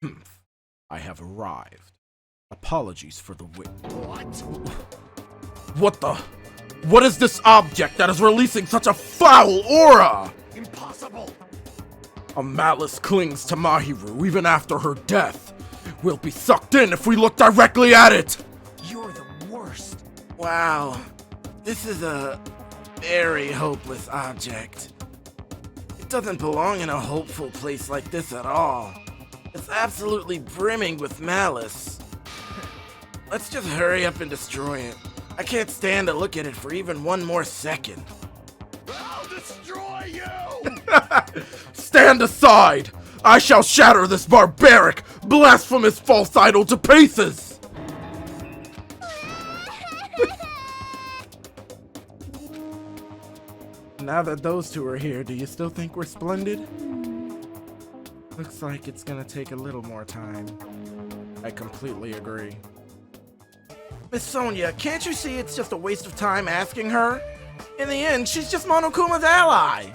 Humph. I have arrived. Apologies for the wait. What? What the? What is this object that is releasing such a foul aura? Impossible! A malice clings to Mahiru even after her death. We'll be sucked in if we look directly at it! You're the worst. Wow, this is a very hopeless object. It doesn't belong in a hopeful place like this at all. It's absolutely brimming with malice. Let's just hurry up and destroy it. I can't stand to look at it for even one more second. I'll destroy you! Stand aside! I shall shatter this barbaric, blasphemous false idol to pieces! Now that those two are here, do you still think we're splendid? Looks like it's gonna take a little more time. I completely agree. Miss Sonia, can't you see it's just a waste of time asking her? In the end, she's just Monokuma's ally!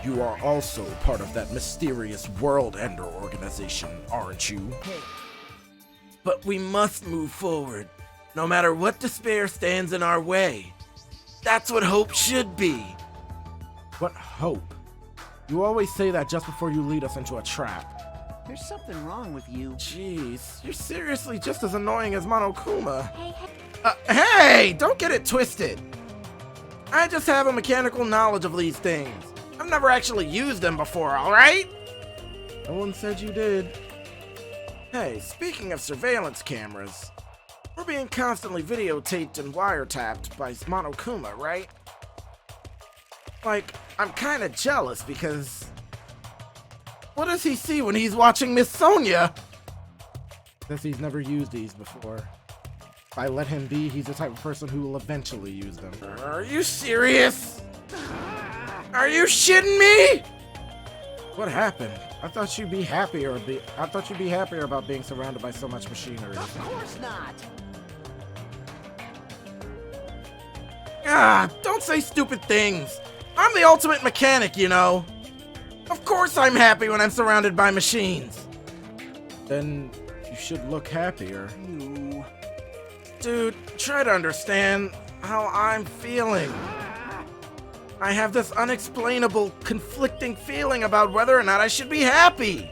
You are also part of that mysterious World Ender organization, aren't you? But we must move forward, no matter what despair stands in our way. That's what hope should be. What hope? You always say that just before you lead us into a trap. There's something wrong with you. Jeez, you're seriously just as annoying as Monokuma. Hey, don't get it twisted. I just have a mechanical knowledge of these things. I've never actually used them before, alright? No one said you did. Hey, speaking of surveillance cameras, we're being constantly videotaped and wiretapped by Monokuma, right? Like, I'm kinda jealous because... what does he see when he's watching Miss Sonia? Guess he's never used these before. If I let him be, he's the type of person who will eventually use them. Are you serious? Are you shitting me? What happened? I thought you'd be happier. I thought you'd be happier about being surrounded by so much machinery. Of course not. Ah, don't say stupid things. I'm the ultimate mechanic, you know. Of course I'm happy when I'm surrounded by machines. Then you should look happier. You. Dude, try to understand how I'm feeling. I have this unexplainable, conflicting feeling about whether or not I should be happy.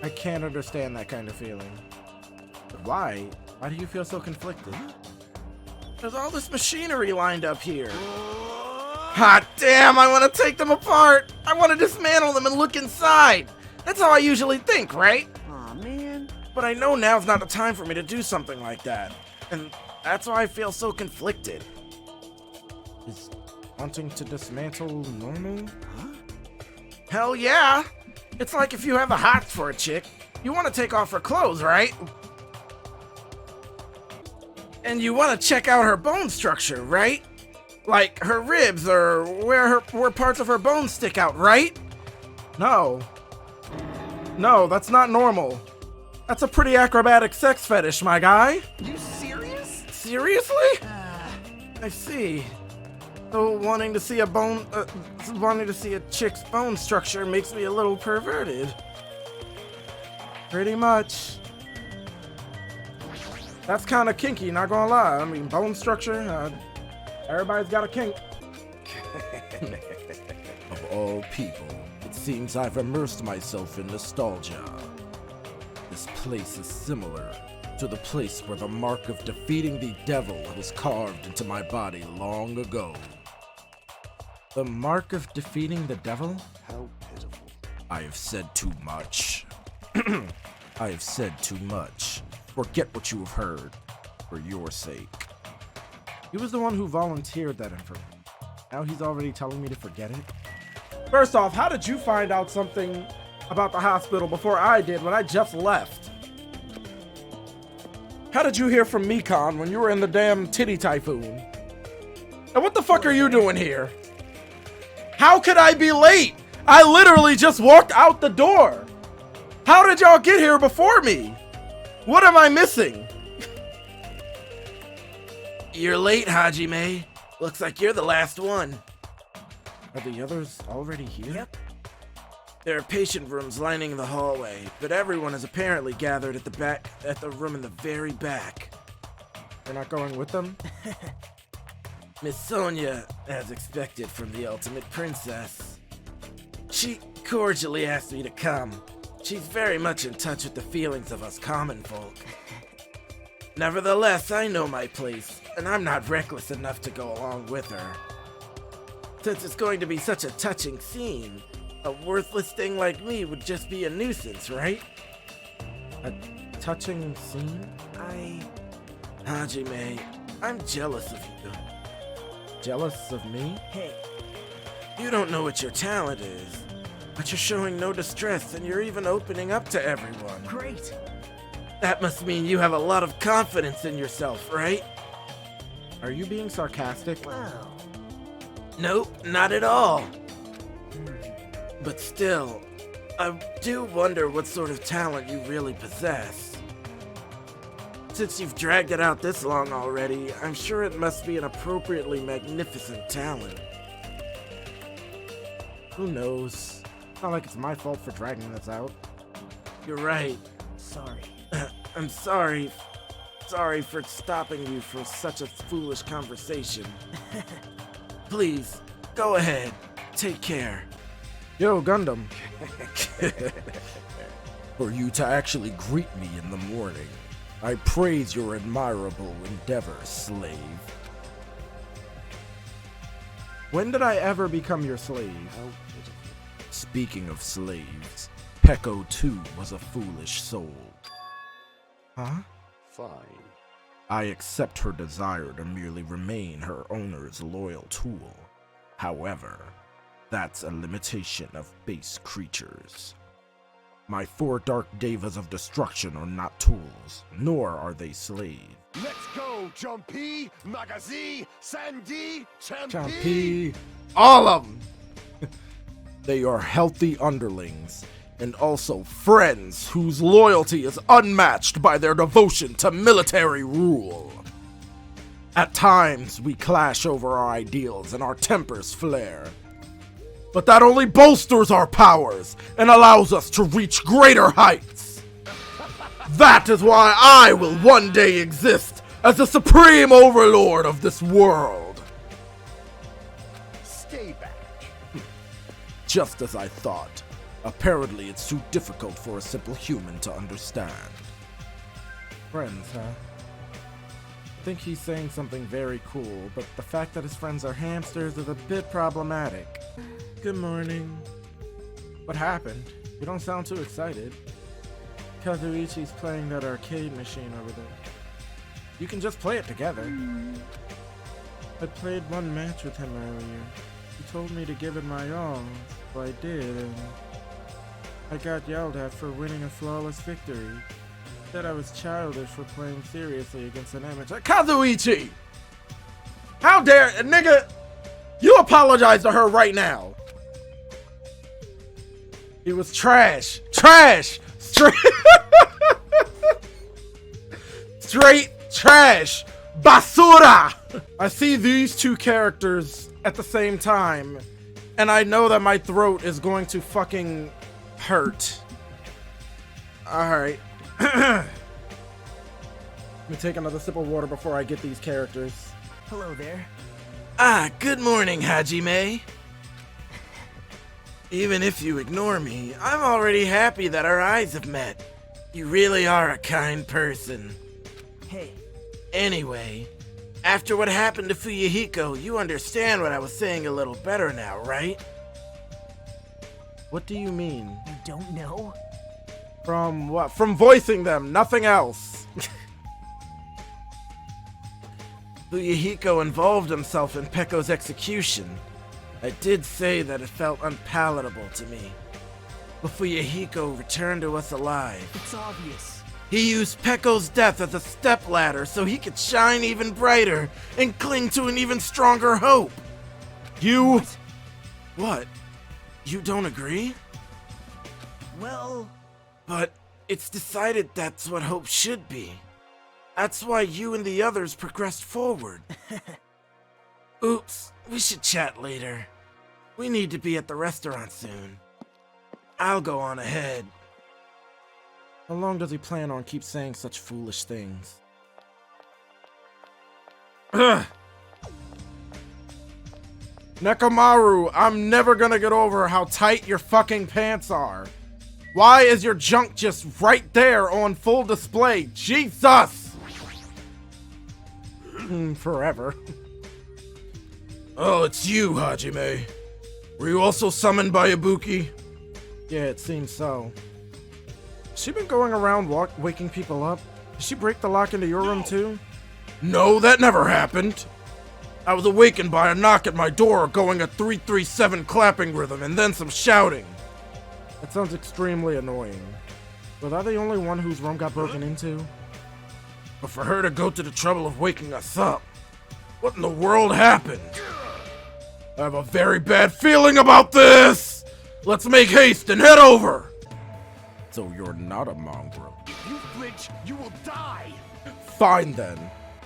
I can't understand that kind of feeling. Why? Why do you feel so conflicted? There's all this machinery lined up here. Hot damn, I want to take them apart. I want to dismantle them and look inside. That's how I usually think, right? Aw, man. But I know now's not the time for me to do something like that. And that's why I feel so conflicted. Is wanting to dismantle normal? Huh? Hell yeah! It's like if you have a hot for a chick, you want to take off her clothes, right? And you want to check out her bone structure, right? Like her ribs or where parts of her bones stick out, right? No. No, that's not normal. That's a pretty acrobatic sex fetish, my guy. You serious? Seriously? I see. So wanting to see a chick's bone structure makes me a little perverted. Pretty much. That's kind of kinky, not gonna lie. I mean, bone structure, everybody's got a kink. Of all people, it seems I've immersed myself in nostalgia. This place is similar to the place where the mark of defeating the devil was carved into my body long ago. The mark of defeating the devil? How pitiful. I have said too much. I have said too much. Forget what you have heard, for your sake. He was the one who volunteered that information. Now he's already telling me to forget it? First off, how did you find out something about the hospital before I did when I just left? How did you hear from Mikon when you were in the damn titty typhoon? And what the fuck are you doing here? How could I be late? I literally just walked out the door. How did y'all get here before me? What am I missing? You're late, Hajime. Looks like you're the last one. Are the others already here? Yep. There are patient rooms lining the hallway, but everyone is apparently gathered at the room in the very back. You're not going with them? Miss Sonia, as expected from the ultimate princess. She cordially asked me to come. She's very much in touch with the feelings of us common folk. Nevertheless, I know my place, and I'm not reckless enough to go along with her. Since it's going to be such a touching scene, a worthless thing like me would just be a nuisance, right? A touching scene? Hajime, I'm jealous of you. Jealous of me? Hey, You don't know what your talent is, but you're showing no distress and you're even opening up to everyone. great. That must mean you have a lot of confidence in yourself, right? Are you being sarcastic? Wow. Nope, not at all. But still, I do wonder what sort of talent you really possess. Since you've dragged it out this long already, I'm sure it must be an appropriately magnificent talent. Who knows? It's not like it's my fault for dragging this out. You're right. Sorry. I'm sorry. Sorry for stopping you from such a foolish conversation. Please, go ahead. Take care. Yo, Gundam. For you to actually greet me in the morning, I praise your admirable endeavor, slave. When did I ever become your slave? Speaking of slaves, Peko too was a foolish soul. Huh? Fine. I accept her desire to merely remain her owner's loyal tool. However, that's a limitation of base creatures. My 4 dark devas of destruction are not tools, nor are they slaves. Let's go, Jumpy, Magazi, Sandy, Champy. Champy. All of them! They are healthy underlings, and also friends whose loyalty is unmatched by their devotion to military rule. At times, we clash over our ideals and our tempers flare. But that only bolsters our powers and allows us to reach greater heights. That is why I will one day exist as the supreme overlord of this world. Stay back. Just as I thought. Apparently, it's too difficult for a simple human to understand. Friends, huh? I think he's saying something very cool, but the fact that his friends are hamsters is a bit problematic. Good morning. What happened? You don't sound too excited. Kazuichi's playing that arcade machine over there. You can just play it together. I played one match with him earlier. He told me to give it my all, so I did, and I got yelled at for winning a flawless victory. Said I was childish for playing seriously against an amateur. Kazuichi! How dare, nigga! You apologize to her right now. He was trash. Trash! Straight, straight trash. Basura! I see these two characters at the same time, and I know that my throat is going to fucking hurt. Alright. Let me take another sip of water before I get these characters. Hello there. Ah, good morning, Hajime. Even if you ignore me, I'm already happy that our eyes have met. You really are a kind person. Hey, Anyway, after what happened to Fuyuhiko, you understand what I was saying a little better now, right? What do you mean? you don't know? From what? From voicing them, nothing else. Fuyuhiko involved himself in Peko's execution. I did say that it felt unpalatable to me. But Fuyuhiko returned to us alive. It's obvious. He used Peko's death as a stepladder so he could shine even brighter and cling to an even stronger hope. You. What? You don't agree? Well, But it's decided that's what hope should be. That's why you and the others progressed forward. Oops, we should chat later. We need to be at the restaurant soon. I'll go on ahead. How long does he plan on keep saying such foolish things? Ugh. Nekomaru, I'm never gonna get over how tight your fucking pants are. Why is your junk just right there on full display? Jesus! Forever. Oh, it's you, Hajime. Were you also summoned by Ibuki? Yeah, it seems so. Has she been going around waking people up? Did she break the lock into your room too? No, that never happened. I was awakened by a knock at my door going a 3-3-7 clapping rhythm and then some shouting. That sounds extremely annoying. Was I the only one whose room got broken into? But for her to go to the trouble of waking us up, what in the world happened? I have a very bad feeling about this! Let's make haste and head over! So you're not a mongrel. If you flinch, you will die! Fine then.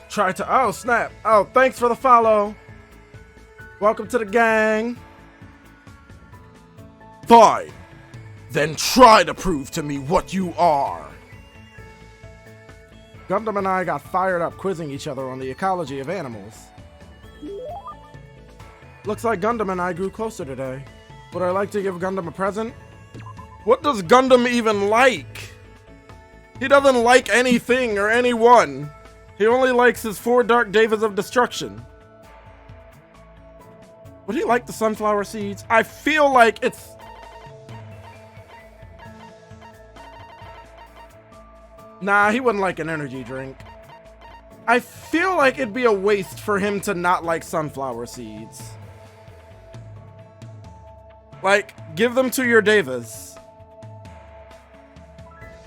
Try to. Oh, snap. Oh, thanks for the follow. Welcome to the gang. Fine. Then try to prove to me what you are. Gundam and I got fired up quizzing each other on the ecology of animals. Looks like Gundam and I grew closer today. Would I like to give Gundam a present? What does Gundam even like? He doesn't like anything or anyone. He only likes his 4 dark devas of destruction. Would he like the sunflower seeds? I feel like it's... Nah, he wouldn't like an energy drink. I feel like it'd be a waste for him to not like sunflower seeds. Like, give them to your devas.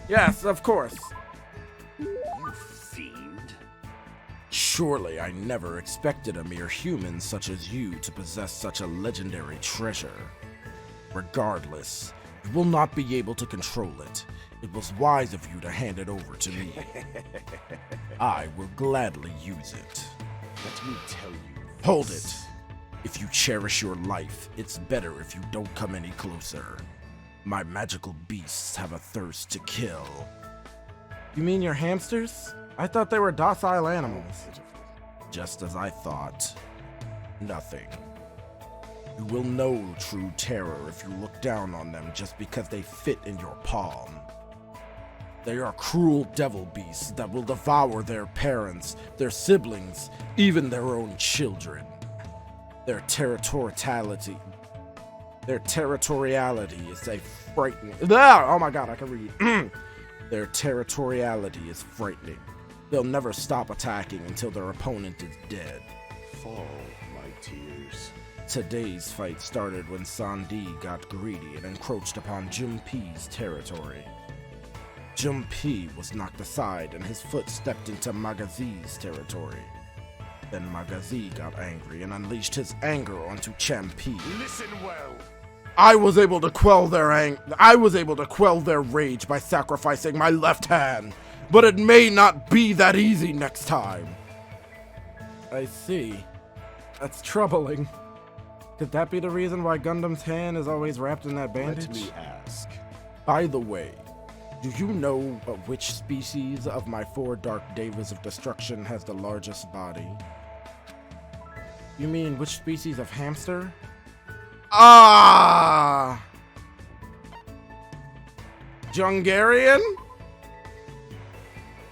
Yes, of course. You fiend. Surely I never expected a mere human such as you to possess such a legendary treasure. Regardless, you will not be able to control it. It was wise of you to hand it over to me. I will gladly use it. Let me tell you. Hold it. If you cherish your life, it's better if you don't come any closer. My magical beasts have a thirst to kill. You mean your hamsters? I thought they were docile animals. Just as I thought. Nothing. You will know true terror if you look down on them just because they fit in your palm. They are cruel devil beasts that will devour their parents, their siblings, even their own children. Their territoriality is a frightening... Oh my god, I can read. Their territoriality is frightening. They'll never stop attacking until their opponent is dead. Fall, my tears. Today's fight started when Sandi got greedy and encroached upon Junpei's territory. Junpei was knocked aside and his foot stepped into Magazi's territory. Then Magazi got angry and unleashed his anger onto Champei. Listen well. I was able to quell their rage by sacrificing my left hand, but it may not be that easy next time. I see. That's troubling. Could that be the reason why Gundam's hand is always wrapped in that bandage? Let me ask. By the way, do you know which species of my 4 dark devas of destruction has the largest body? You mean which species of hamster? Ah! Jungarian?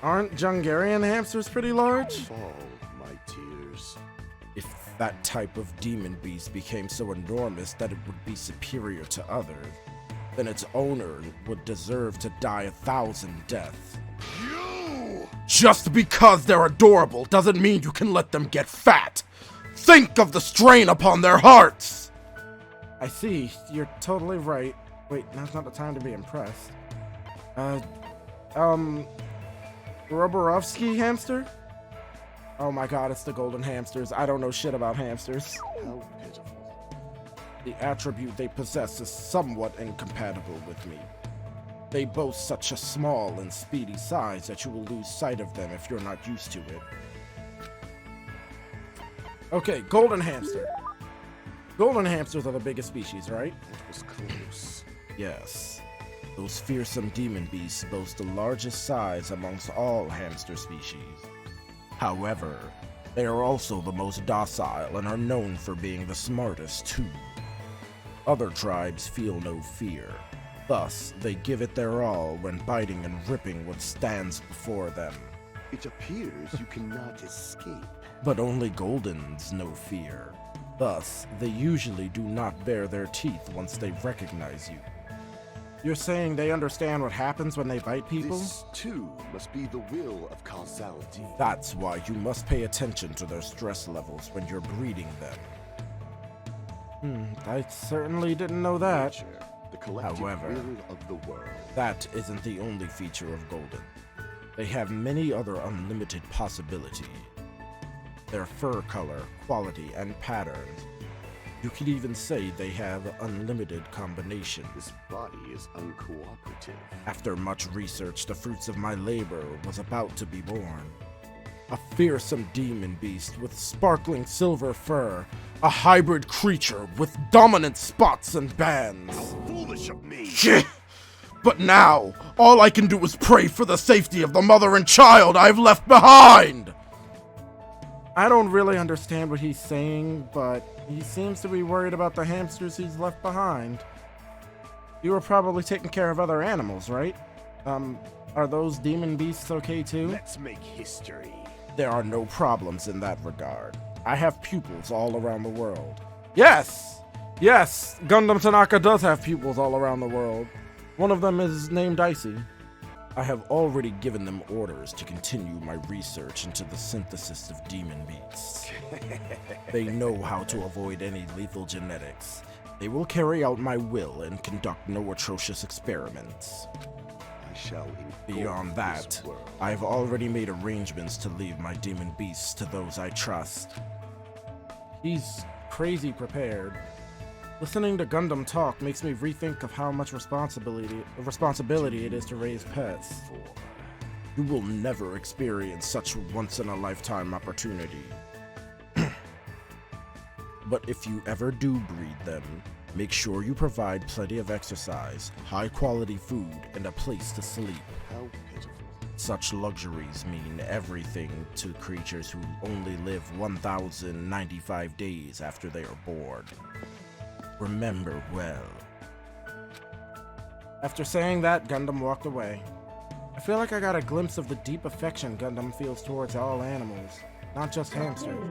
Aren't Jungarian hamsters pretty large? Fall, my tears. If that type of demon beast became so enormous that it would be superior to others, then its owner would deserve to die 1,000 deaths. You! Just because they're adorable doesn't mean you can let them get fat! Think of the strain upon their hearts! I see. You're totally right. Wait, now's not the time to be impressed. Roborovsky hamster? Oh my god, it's the golden hamsters. I don't know shit about hamsters. How pitiful. The attribute they possess is somewhat incompatible with me. They boast such a small and speedy size that you will lose sight of them if you're not used to it. Okay, golden hamster. Golden hamsters are the biggest species, right? It was close. Yes, those fearsome demon beasts boast the largest size amongst all hamster species. However, they are also the most docile and are known for being the smartest too. Other tribes feel no fear. Thus, they give it their all when biting and ripping what stands before them. It appears you cannot escape. But only Goldens know fear. Thus, they usually do not bare their teeth once they recognize you. You're saying they understand what happens when they bite people? This, too, must be the will of causality. That's why you must pay attention to their stress levels when you're breeding them. I certainly didn't know that. Nature, the collective However, will of the world. That isn't the only feature of Golden. They have many other unlimited possibilities. Their fur color, quality, and patterns. You could even say they have unlimited combinations. This body is uncooperative. After much research, the fruits of my labor was about to be born. A fearsome demon beast with sparkling silver fur, a hybrid creature with dominant spots and bands. Foolish of me! Shit! But now, all I can do is pray for the safety of the mother and child I've left behind! I don't really understand what he's saying, but he seems to be worried about the hamsters he's left behind. You were probably taking care of other animals, right? Are those demon beasts okay too? Let's make history. There are no problems in that regard. I have pupils all around the world. Yes! Yes, Gundam Tanaka does have pupils all around the world. One of them is named Icy. I have already given them orders to continue my research into the synthesis of demon beasts. They know how to avoid any lethal genetics. They will carry out my will and conduct no atrocious experiments. I shall Beyond that, I have already made arrangements to leave my demon beasts to those I trust. He's crazy prepared. Listening to Gundam talk makes me rethink of how much responsibility it is to raise pets. You will never experience such once-in-a-lifetime opportunity. But if you ever do breed them, make sure you provide plenty of exercise, high-quality food, and a place to sleep. How pitiful. Such luxuries mean everything to creatures who only live 1,095 days after they are born. Remember well. After saying that, Gundam walked away. I feel like I got a glimpse of the deep affection Gundam feels towards all animals, not just hamsters.